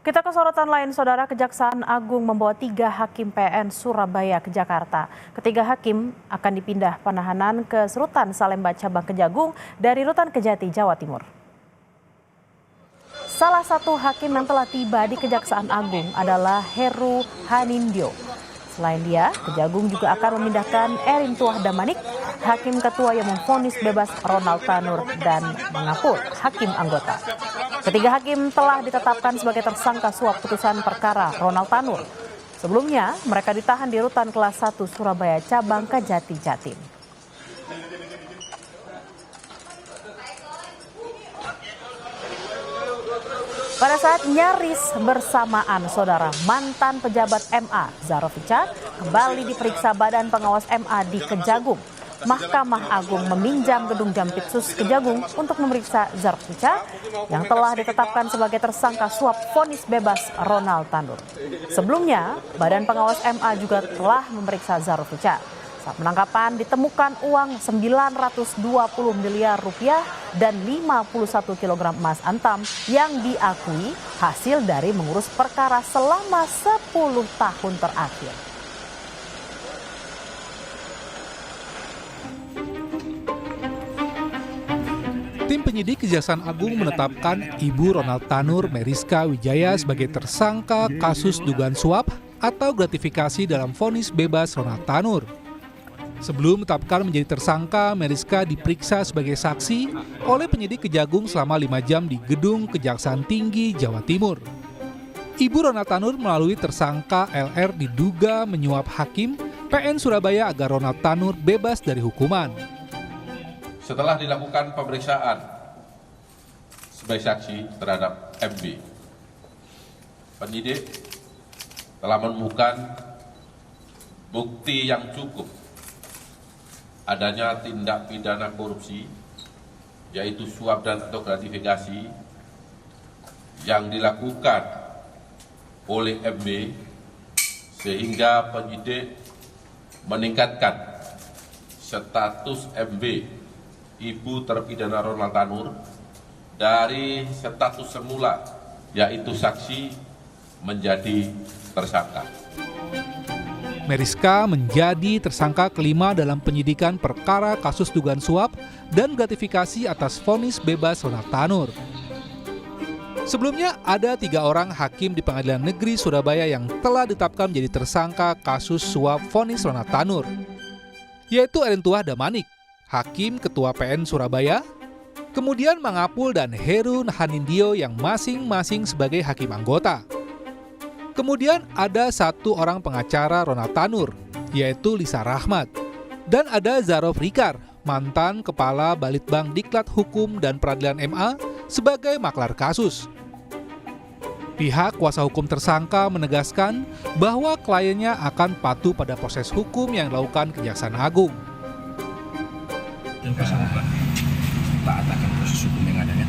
Kita ke sorotan lain, Saudara. Kejaksaan Agung membawa 3 hakim PN Surabaya ke Jakarta. Ketiga hakim akan dipindah penahanan ke Rutan Salemba Cabang Kejagung dari Rutan Kejati, Jawa Timur. Salah satu hakim yang telah tiba di Kejaksaan Agung adalah Heru Hanindyo. Selain dia, Kejagung juga akan memindahkan Erin Tuah Damanik, hakim ketua yang memvonis bebas Ronald Tanur, dan Mangapul, hakim anggota. Ketiga hakim telah ditetapkan sebagai tersangka suap putusan perkara Ronald Tanur. Sebelumnya, mereka ditahan di Rutan Kelas 1 Surabaya Cabang Kejati, Jatim. Pada saat nyaris bersamaan, Saudara, mantan pejabat MA Zarofica kembali diperiksa Badan Pengawas MA di Kejagung. Mahkamah Agung meminjam gedung Jampitsus Kejagung untuk memeriksa Zarofica yang telah ditetapkan sebagai tersangka suap vonis bebas Ronald Tanur. Sebelumnya, Badan Pengawas MA juga telah memeriksa Zarofica. Saat penangkapan ditemukan uang 920 miliar rupiah dan 51 kg emas antam yang diakui hasil dari mengurus perkara selama 10 tahun terakhir. Tim penyidik Kejaksaan Agung menetapkan Ibu Ronald Tanur Meriska Wijaya sebagai tersangka kasus dugaan suap atau gratifikasi dalam vonis bebas Ronald Tanur. Sebelum ditetapkan menjadi tersangka, Meriska diperiksa sebagai saksi oleh penyidik Kejagung selama 5 jam di Gedung Kejaksaan Tinggi, Jawa Timur. Ibu Ronald Tanur melalui tersangka LR diduga menyuap hakim PN Surabaya agar Ronald Tanur bebas dari hukuman. Setelah dilakukan pemeriksaan sebagai saksi terhadap MB, penyidik telah menemukan bukti yang cukup adanya tindak pidana korupsi, yaitu suap dan atau gratifikasi yang dilakukan oleh MB, sehingga penyidik meningkatkan status MB, Ibu terpidana Ronald Tanur, dari status semula yaitu saksi menjadi tersangka. Meriska menjadi tersangka kelima dalam penyidikan perkara kasus dugaan suap dan gratifikasi atas vonis bebas Ronald Tanur. Sebelumnya ada 3 orang hakim di Pengadilan Negeri Surabaya yang telah ditetapkan menjadi tersangka kasus suap vonis Ronald Tanur, yaitu Erin Tuah Damanik, hakim ketua PN Surabaya, kemudian Mangapul dan Heru Hanindyo yang masing-masing sebagai hakim anggota. Kemudian ada 1 orang pengacara Ronald Tanur, yaitu Lisa Rahmat, dan ada Zarof Rikar, mantan Kepala Balitbang Diklat Hukum dan Peradilan MA sebagai maklar kasus. Pihak kuasa hukum tersangka menegaskan bahwa kliennya akan patuh pada proses hukum yang dilakukan Kejaksaan Agung. Taat akan proses hukum yang adanya.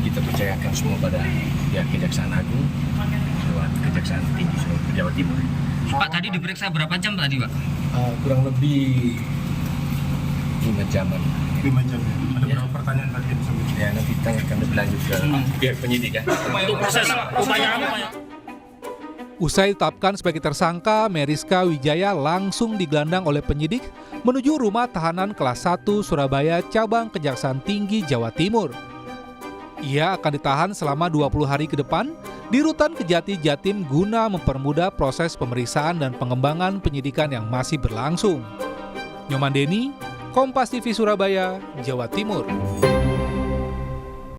Kita percayakan semua pada pihak Kejaksaan Agung lewat Kejaksaan Tinggi Jawa Timur. Pak, tadi diperiksa berapa jam tadi, Pak? Kurang lebih 5 jaman. 5 jam. Ada berapa pertanyaan tadi yang sampai? Ya, nanti tanyakan lebih lanjut ke pihak penyidik ya. Untuk proses upaya apa, Pak? Usai ditetapkan sebagai tersangka, Meriska Wijaya langsung digelandang oleh penyidik menuju rumah tahanan kelas 1 Surabaya Cabang Kejaksaan Tinggi Jawa Timur. Ia akan ditahan selama 20 hari ke depan di Rutan Kejati Jatim guna mempermudah proses pemeriksaan dan pengembangan penyidikan yang masih berlangsung. Nyoman Deni, Kompas TV Surabaya, Jawa Timur.